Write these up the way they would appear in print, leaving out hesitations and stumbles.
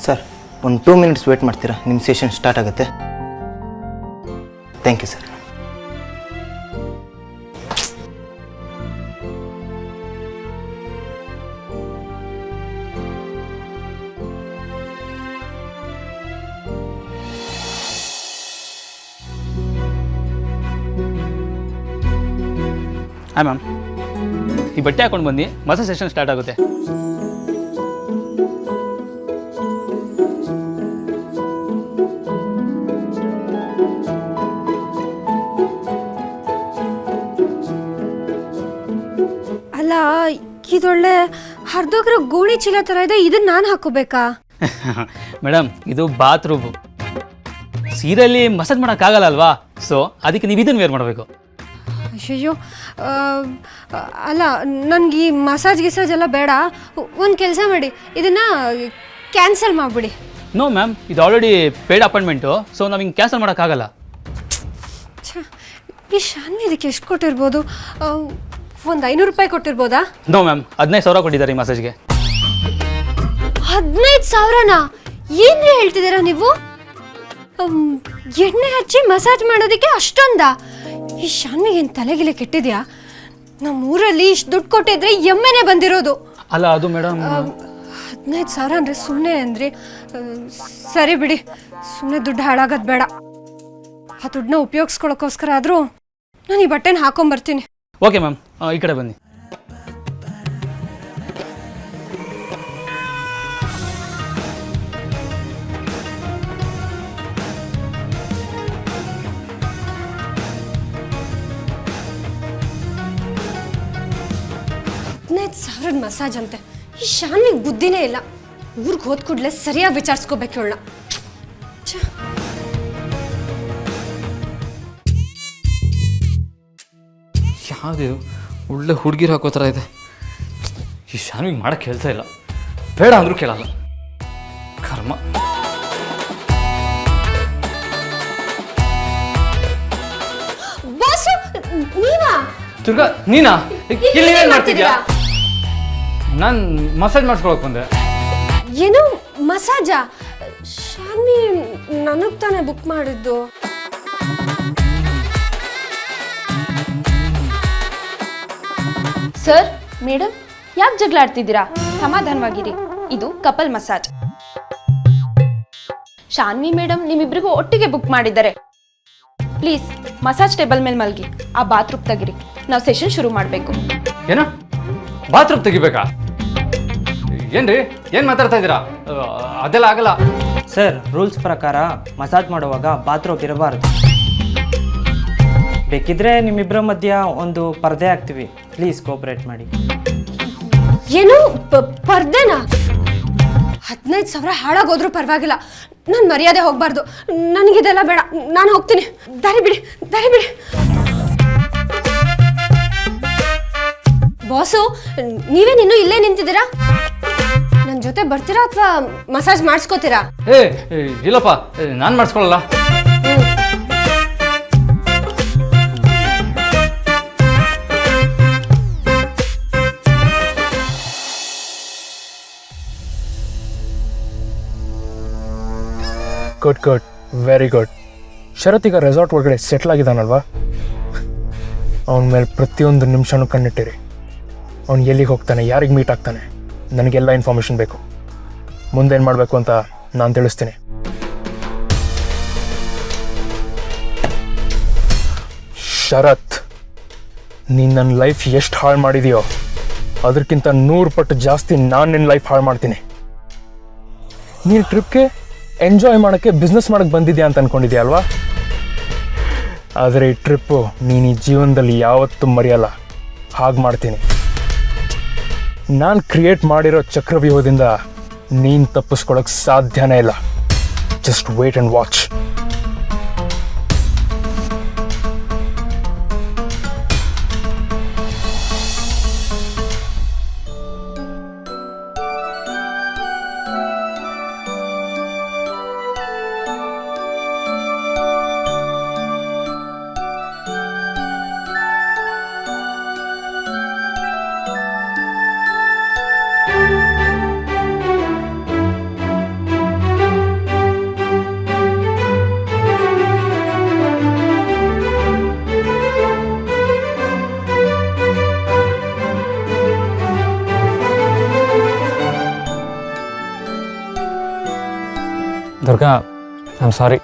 Sir ಒಂದು 2 minutes wait ಮಾಡ್ತೀರಾ? ನಿಮ್ಮ ಸೆಷನ್ ಸ್ಟಾರ್ಟ್ ಆಗುತ್ತೆ. Thank you sir. ಹಾಂ ಮ್ಯಾಮ್, ಈ ಬಟ್ಟೆ ಹಾಕೊಂಡು ಬನ್ನಿ, ಮಸಾಜ್ ಸೆಷನ್ ಸ್ಟಾರ್ಟ್ ಆಗುತ್ತೆ. ಅಲ್ಲ, ಇದೊಳ್ಳೆ ಹರಿದೋಗಿರೋ ಗೋಣಿ ಚೀಲ ಥರ ಇದೆ, ಇದನ್ನ ನಾನು ಹಾಕೋಬೇಕಾ? ಮೇಡಮ್, ಇದು ಬಾತ್ರೂಮು. ಸೀರೆಯಲ್ಲಿ ಮಸಾಜ್ ಮಾಡೋಕ್ಕಾಗಲ್ಲ ಅಲ್ವಾ, ಸೊ ಅದಕ್ಕೆ ನೀವು ಇದನ್ನು ವೇರ್ ಮಾಡಬೇಕು. ಅಯ್ಯೋ, ಅಲ್ಲ, ನನಗೆ ಈ ಮಸಾಜ್ ಗಿಸಾಜ್ ಎಲ್ಲ ಬೇಡ. ಒಂದು ಕೆಲಸ ಮಾಡಿ, ಇದನ್ನು ಕ್ಯಾನ್ಸಲ್ ಮಾಡಿಬಿಡಿ. ನೋ ಮ್ಯಾಮ್, ಇದು ಆಲ್ರೆಡಿ ಪೇಯ್ಡ್ ಅಪಾಯಿಂಟ್ಮೆಂಟು, ಸೊ ನಾವು ಹಿಂಗೆ ಕ್ಯಾನ್ಸಲ್ ಮಾಡೋಕ್ಕಾಗಲ್ಲ. ಈ ಶಾನ್ವಿ ಇದಕ್ಕೆ ಎಷ್ಟು ಕೊಟ್ಟಿರ್ಬೋದು? ಒಂದು 500 ರೂಪಾಯಿ ಕೊಟ್ಟಿರ್ಬೋದಾ? ನೋ ಮ್ಯಾಮ್, 15,000 ಕೊಟ್ಟಿದ್ದಾರೆ ಈ ಮಸಾಜ್ಗೆ. 15,000ನಾ? ಏನ್ರಿ ಹೇಳ್ತಿದ್ದೀರಾ ನೀವು? ಎಣ್ಣೆ ಹಚ್ಚಿ ಮಸಾಜ್ ಮಾಡೋದಕ್ಕೆ ಅಷ್ಟೊಂದಾ? ಈ ಶಾನ್ವಿಗೆ ಏನು ತಲೆಗಿಲೆ ಕೆಟ್ಟಿದ್ಯಾ? ನಮ್ಮ ಊರಲ್ಲಿ ಇಷ್ಟು ದುಡ್ಡು ಕೊಟ್ಟಿದ್ರೆ ಎಮ್ಮೆನೆ ಬಂದಿರೋದು. ಅಲ್ಲ, ಅದು ಮೇಡಮ್ 15,000 ಅಂದರೆ ಸುಮ್ಮನೆ ಅಂದ್ರಿ. ಸರಿ ಬಿಡಿ, ಸುಮ್ಮನೆ ದುಡ್ಡು ಹಾಳಾಗೋದು ಬೇಡ. ಆ ದುಡ್ಡನ್ನ ಉಪಯೋಗಿಸ್ಕೊಳ್ಳೋಕ್ಕೋಸ್ಕರ ಆದರೂ ನಾನು ಈ ಬಟ್ಟೆನ ಹಾಕೊಂಬರ್ತೀನಿ. ಓಕೆ ಮ್ಯಾಮ್, ಈ ಕಡೆ ಬನ್ನಿ. ಮಸಾಜ್ ಅಂತೆ. ಈ ಶಾನ್ವಿಗೆ ಬುದ್ಧಿನೇ ಇಲ್ಲ. ಊರಿಗೆ ಹೋದ ಕೂಡಲೇ ಸರಿಯಾಗಿ ವಿಚಾರಿಸ್ಕೋಬೇಕು ಇವಳನ್ನ. ಯಾವುದು ಒಳ್ಳೆ ಹುಡುಗಿರು ಹಾಕೋ ಥರ ಇದೆ. ಈ ಶಾನ್ವಿಗೆ ಮಾಡೋಕ್ಕೆ ಕೆಲಸ ಇಲ್ಲ, ಬೇಡ ಅಂದರೂ ಕೇಳಲ್ಲ. ಕರ್ಮ. ಬಾಸು, ನೀವಾ? ದುರ್ಗಾ, ನೀನಾ? ಇಲ್ಲಿ ಏನು ಮಾಡ್ತಿದ್ಯಾ? ನಾನು ಮಸಾಜ್ ಮಾಡಿಸ್ಕೊಳಕ್ಕೆ ಬಂದೆ. ಏನು ಮಸಾಜಾ? ಶಾನ್ವಿ ನನಗೆ ತಾನೇ ಬುಕ್ ಮಾಡಿದ್ದು. ಸರ್, ಮೇಡಮ್, ಯಾಕೆ ಜಗಳ ಆಡ್ತಿದ್ದೀರಾ? ಸಮಾಧಾನವಾಗಿರಿ. ಇದು ಕಪಲ್ ಮಸಾಜ್. ಶಾನ್ವಿ ಮೇಡಮ್ ನಿಮ್ಮಿಬ್ರಿಗೂ ಒಟ್ಟಿಗೆ ಬುಕ್ ಮಾಡಿದ್ದಾರೆ. ಪ್ಲೀಸ್ ಮಸಾಜ್ ಟೇಬಲ್ ಮೇಲೆ ಮಲಗಿ, ಆ ಬಾತ್ರೂಮ್ ತೆಗಿರಿ. ನಾವು ಸೆಷನ್ ಶುರು ಮಾಡಬೇಕು. ಏನು ಬಾತ್ರೂಮ್ ತೆಗಿಬೇಕಾ? ಏನ್ರಿ, ಏನು ಮಾತಾಡ್ತಾ ಇದ್ದೀರಾ? ಅದೆಲ್ಲ ಆಗಲ್ಲ ಸರ್. ರೂಲ್ಸ್ ಪ್ರಕಾರ ಮಸಾಜ್ ಮಾಡುವಾಗ ಬಾತ್ರೂಮ್ ಇರಬಾರ್ದು. ಬೇಕಿದ್ರೆ ನಿಮ್ಮಿಬ್ಬರ ಮಧ್ಯ ಒಂದು ಪರ್ದೆ ಹಾಕ್ತೀವಿ. ಪ್ಲೀಸ್ ಕೋಆಪರೇಟ್ ಮಾಡಿ. ಏನು ಪರ್ದೆನಾ? 15,000 ಹಾಳಾಗೋದ್ರೂ ಪರವಾಗಿಲ್ಲ, ನಾನು ಮರ್ಯಾದೆ ಹೋಗ್ಬಾರ್ದು. ನನಗಿದೆಲ್ಲ ಬೇಡ, ನಾನು ಹೋಗ್ತೀನಿ. ದಾರಿ ಬಿಡಿ, ದಾರಿ ಬಿಡಿ. ಬಾಸು, ನೀವೇನಿನ್ನೂ ಇಲ್ಲೇ ನಿಂತಿದ್ದೀರಾ? ನನ್ನ ಜೊತೆ ಬರ್ತೀರಾ ಅಥವಾ ಮಸಾಜ್ ಮಾಡಿಸ್ಕೋತೀರಾ? ಇಲ್ಲಪ್ಪ, ನಾನು ಮಾಡಿಸ್ಕೊಳ್ಳಲ್ಲ. Good good, very good. Sharath ಈಗ ರೆಸಾರ್ಟ್ ಒಳಗಡೆ ಸೆಟ್ಲ್ ಆಗಿದ್ದಾನಲ್ವಾ? ಅವನ ಮೇಲೆ ಪ್ರತಿಯೊಂದು ನಿಮಿಷನೂ ಕಣ್ಣಿಟ್ಟಿರಿ. ಅವ್ನು ಎಲ್ಲಿಗೆ ಹೋಗ್ತಾನೆ, ಯಾರಿಗೆ ಮೀಟ್ ಆಗ್ತಾನೆ, ನನಗೆಲ್ಲ ಇನ್ಫಾರ್ಮೇಷನ್ ಬೇಕು. ಮುಂದೇನು ಮಾಡಬೇಕು ಅಂತ ನಾನು ತಿಳಿಸ್ತೀನಿ. ಶರತ್, ನೀನು ನನ್ನ ಲೈಫ್ ಎಷ್ಟು ಹಾಳು ಮಾಡಿದೆಯೋ ಅದಕ್ಕಿಂತ 100 ಪಟ್ಟು ಜಾಸ್ತಿ ನಾನು ನಿನ್ನ ಲೈಫ್ ಹಾಳು ಮಾಡ್ತೀನಿ. ನೀನು ಟ್ರಿಪ್ಗೆ ಎಂಜಾಯ್ ಮಾಡೋಕ್ಕೆ, ಬಿಸ್ನೆಸ್ ಮಾಡೋಕ್ಕೆ ಬಂದಿದ್ಯಾ ಅಂತ ಅಂದ್ಕೊಂಡಿದ್ಯಾ ಅಲ್ವಾ? ಆದರೆ ಈ ಟ್ರಿಪ್ಪು ನೀನು ಈ ಜೀವನದಲ್ಲಿ ಯಾವತ್ತೂ ಮರೆಯಲ್ಲ. ಹಾಗೆ ಮಾಡ್ತೀನಿ. ನಾನು ಕ್ರಿಯೇಟ್ ಮಾಡಿರೋ ಚಕ್ರವ್ಯೂಹದಿಂದ ನೀನು ತಪ್ಪಿಸ್ಕೊಳ್ಳೋಕೆ ಸಾಧ್ಯನೇ ಇಲ್ಲ. Just wait and watch. Durga I am sorry.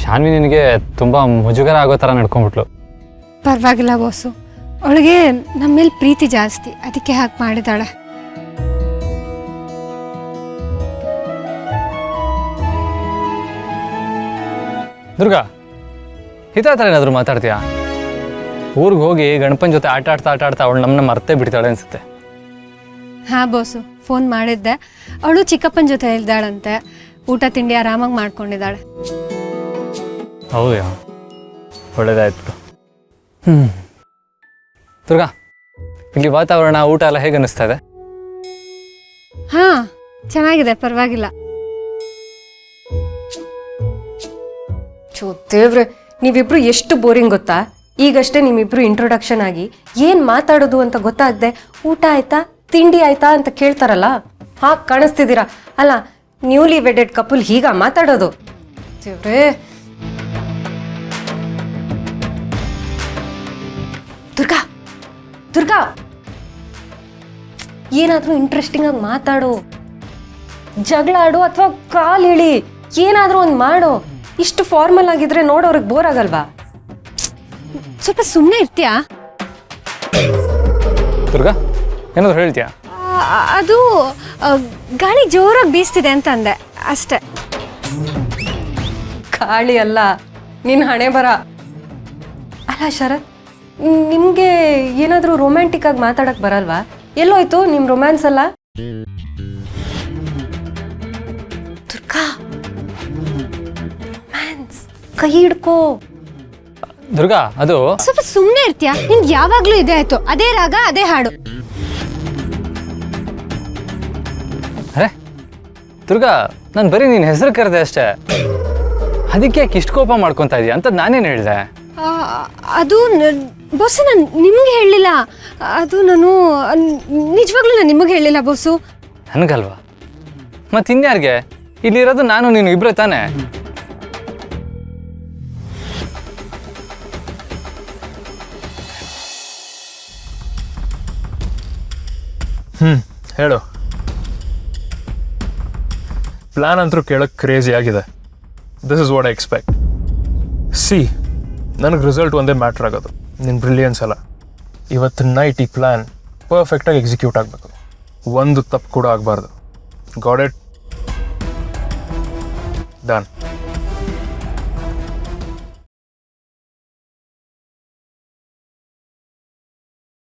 Shanvi ನಿನಗೆ ತುಂಬ ಮುಜುಗರ ಆಗೋ ಥರ ನಡ್ಕೊಂಡ್ಬಿಟ್ಲು. ಪರವಾಗಿಲ್ಲ ಬಾಸು, ಅವಳಿಗೆ ನಮ್ಮ ಮೇಲೆ ಪ್ರೀತಿ ಜಾಸ್ತಿ, ಅದಕ್ಕೆ ಹಾಗೆ ಮಾಡಿದಾಳೆ. ದುರ್ಗಾ, ಈ ಥರ ಏನಾದರೂ ಮಾತಾಡ್ತೀಯಾ? ಊರಿಗೆ ಹೋಗಿ ಗಣಪನ ಜೊತೆ ಆಟ ಆಡ್ತಾ ಅವಳು ನಮ್ಮನ್ನ ಮರ್ತೇ ಬಿಡ್ತಾಳೆ ಅನ್ಸುತ್ತೆ. ಹಾಂ ಬಾಸು, ಫೋನ್ ಮಾಡಿದ್ದೆ. ಅವಳು ಚಿಕ್ಕಪ್ಪನ ಜೊತೆ ಇದ್ದಾಳಂತೆ, ಊಟ ತಿಂಡಿ ಆರಾಮಾಗಿ ಮಾಡ್ಕೊಂಡಿದ್ದಾಳೆ. ಹೌದಾ, ಒಳ್ಳೇದಾಯ್ತು. ದುರ್ಗಾ, ಇಲ್ಲಿ ವಾತಾವರಣ ಊಟ ಎಲ್ಲ ಹೇಗೆ ಅನ್ನಿಸ್ತಾ ಇದೆ? ಹಾಂ, ಚೆನ್ನಾಗಿದೆ, ಪರವಾಗಿಲ್ಲ. ದೇವ್ರೆ, ನೀವಿಬ್ರು ಎಷ್ಟು ಬೋರಿಂಗ್ ಗೊತ್ತಾ? ಈಗಷ್ಟೇ ನಿಮ್ಮಿಬ್ರು ಇಂಟ್ರೊಡಕ್ಷನ್ ಆಗಿ ಏನ್ ಮಾತಾಡೋದು ಅಂತ ಗೊತ್ತಾಗದೆ ಊಟ ಆಯ್ತಾ ತಿಂಡಿ ಆಯ್ತಾ ಅಂತ ಕೇಳ್ತಾರಲ್ಲ, ಹಾಗೆ ಕಾಣಿಸ್ತಿದ್ದೀರಾ. ಅಲ್ಲ, ನ್ಯೂಲಿ ವೆಡೆಡ್ ಕಪಲ್ ಹೀಗ ಮಾತಾಡೋದು? ದೇವ್ರೇ. ದುರ್ಗಾ, ದುರ್ಗಾ, ಏನಾದ್ರೂ ಇಂಟ್ರೆಸ್ಟಿಂಗ್ ಆಗಿ ಮಾತಾಡು, ಜಗಳ ಆಡು ಅಥವಾ ಕಾಲ್ ಇಳಿ, ಏನಾದ್ರೂ ಒಂದು ಮಾಡು. ಇಷ್ಟು ಫಾರ್ಮಲ್ ಆಗಿದ್ರೆ ನೋಡೋರಿಗೆ ಬೋರ್ ಆಗಲ್ವಾ? ಸ್ವಲ್ಪ ಸುಮ್ಮನೆ ಇರ್ತೀಯಾ? ದುರ್ಗಾ, ಏನಾದ್ರು ಹೇಳ್ತೀಯಾ? ಅದು ಗಾಳಿ ಜೋರಾಗಿ ಬೀಸ್ತಿದೆ ಅಂತ ಅಂದೆ ಅಷ್ಟೇ. ಗಾಳಿ ಅಲ್ಲ, ನಿನ್ನ ಹಣೆ ಬರ. ಅಲ್ಲ ಶರತ್, ನಿಮಗೆ ಏನಾದರೂ ರೊಮ್ಯಾಂಟಿಕ್ ಆಗಿ ಮಾತಾಡಕ್ ಬರಲ್ವಾ? ಎಲ್ಲೋಯ್ತು ನಿಮ್ಮ ರೊಮ್ಯಾನ್ಸ್ ಅಲ್ಲ? ದುರ್ಗಾ, ರೊಮ್ಯಾನ್ಸ್ ಕೈ ಹಿಡ್ಕೋ. ದುರ್ಗಾ, ಅದು ಸ್ವಲ್ಪ ಸುಮ್ಮನೆ ಇರ್ತೀಯಾ? ನಿಂಗೆ ಯಾವಾಗಲೂ ಇದೆ ಆಯ್ತು, ಅದೇ ರಾಗ ಅದೇ ಹಾಡು. ಅರೆ ದುರ್ಗಾ, ನಾನು ಬರೀ ನಿನ್ನ ಹೆಸರು ಕರೆದೆ ಅಷ್ಟೇ, ಅದಕ್ಕೆ ಯಾಕೆ ಇಷ್ಟು ಕೋಪ ಮಾಡ್ಕೊತಾ ಇದೀಯ ಅಂತ ನಾನೇನು ಹೇಳಿದೆ? ಅದು ಬೋಸು, ನಾನು ನಿಮ್ಗೆ ಹೇಳಲಿಲ್ಲ. ಅದು ನಾನು ನಿಜವಾಗ್ಲೂ ನಾನು ನಿಮಗೆ ಹೇಳಿಲ್ಲ ಬೋಸು. ನನಗಲ್ವಾ? ಮತ್ತೆ ಇನ್ಯಾರಿಗೆ? ಇಲ್ಲಿರೋದು ನಾನು ನೀನು ಇಬ್ಬರೇ ತಾನೇ? ಹೇಳು. ಪ್ಲ್ಯಾನ್ ಅಂತೂ ಕೇಳಕ್ಕೆ ಕ್ರೇಜಿ ಆಗಿದೆ. This is what I expect. C, ನನಗೆ ರಿಸಲ್ಟ್ ಒಂದೇ ಮ್ಯಾಟ್ರ್ ಆಗೋದು, ನಿನ್ನ ಬ್ರಿಲಿಯನ್ಸ್ ಅಲ್ಲ. ಇವತ್ತು ನೈಟ್ ಈ ಪ್ಲ್ಯಾನ್ ಪರ್ಫೆಕ್ಟಾಗಿ ಎಕ್ಸಿಕ್ಯೂಟ್ ಆಗಬೇಕು, ಒಂದು ತಪ್ಪು ಕೂಡ ಆಗಬಾರ್ದು. Got it? ಡನ್.